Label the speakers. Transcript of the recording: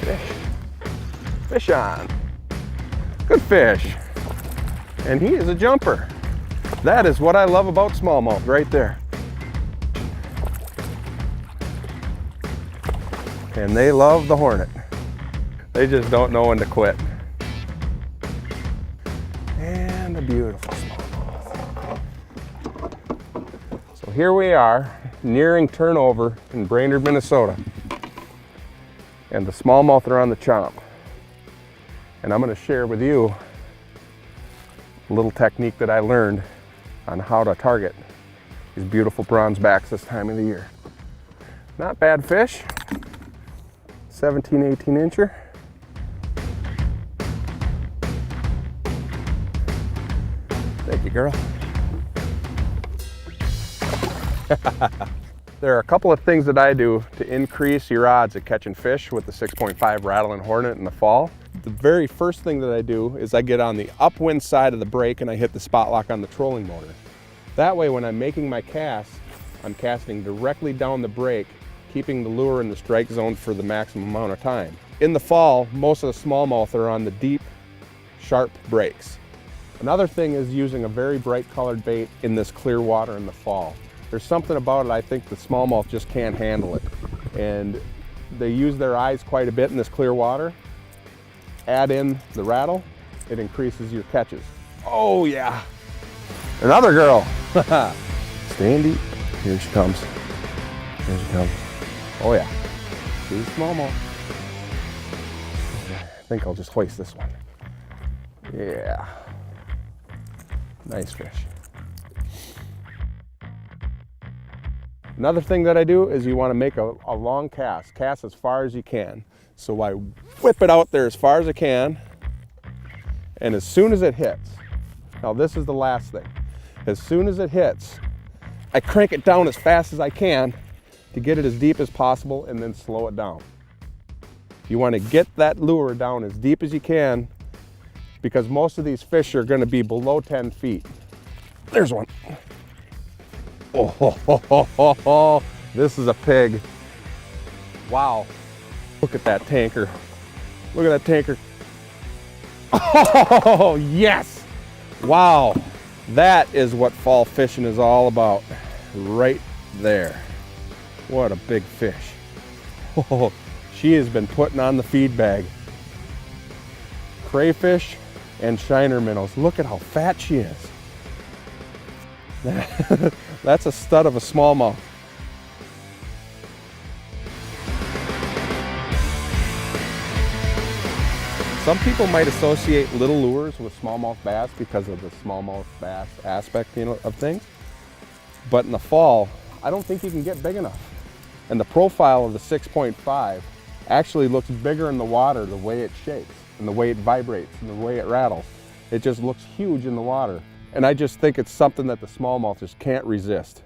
Speaker 1: Fish. Fish on. Good fish. And he is a jumper. That is what I love about smallmouth right there. And they love the Hornet. They just don't know when to quit. And a beautiful smallmouth. So here we are, nearing turnover in Brainerd, Minnesota. And the smallmouth are on the chomp. And I'm going to share with you a little technique that I learned on how to target these beautiful bronze backs this time of the year. Not bad fish. 17, 18 incher. Thank you, girl. There are a couple of things that I do to increase your odds at catching fish with the 6.5 Rattlin Hornet in the fall. The very first thing that I do is I get on the upwind side of the break and I hit the spot lock on the trolling motor. That way when I'm making my cast, I'm casting directly down the break, keeping the lure in the strike zone for the maximum amount of time. In the fall, most of the smallmouth are on the deep, sharp breaks. Another thing is using a very bright colored bait in this clear water in the fall. There's something about it, I think the smallmouth just can't handle it. And they use their eyes quite a bit in this clear water. Add in the rattle, it increases your catches. Oh yeah, another girl. Staying deep. Here she comes. Here she comes. Oh yeah, she's smallmouth. I think I'll just hoist this one. Yeah, nice fish. Another thing that I do is you want to make a long cast as far as you can. So I whip it out there as far as I can, and as soon as it hits, now this is the last thing, as soon as it hits, I crank it down as fast as I can to get it as deep as possible and then slow it down. You want to get that lure down as deep as you can because most of these fish are going to be below 10 feet. There's one. Oh, ho, ho, ho, ho, ho. This is a pig. Wow. Look at that tanker. Look at that tanker. Oh, yes. Wow. That is what fall fishing is all about. Right there. What a big fish. Oh, she has been putting on the feed bag. Crayfish and shiner minnows. Look at how fat she is. That's a stud of a smallmouth. Some people might associate little lures with smallmouth bass because of the smallmouth bass aspect, of things. But in the fall, I don't think you can get big enough. And the profile of the 6.5 actually looks bigger in the water, the way it shakes and the way it vibrates and the way it rattles. It just looks huge in the water. And I just think it's something that the smallmouth just can't resist.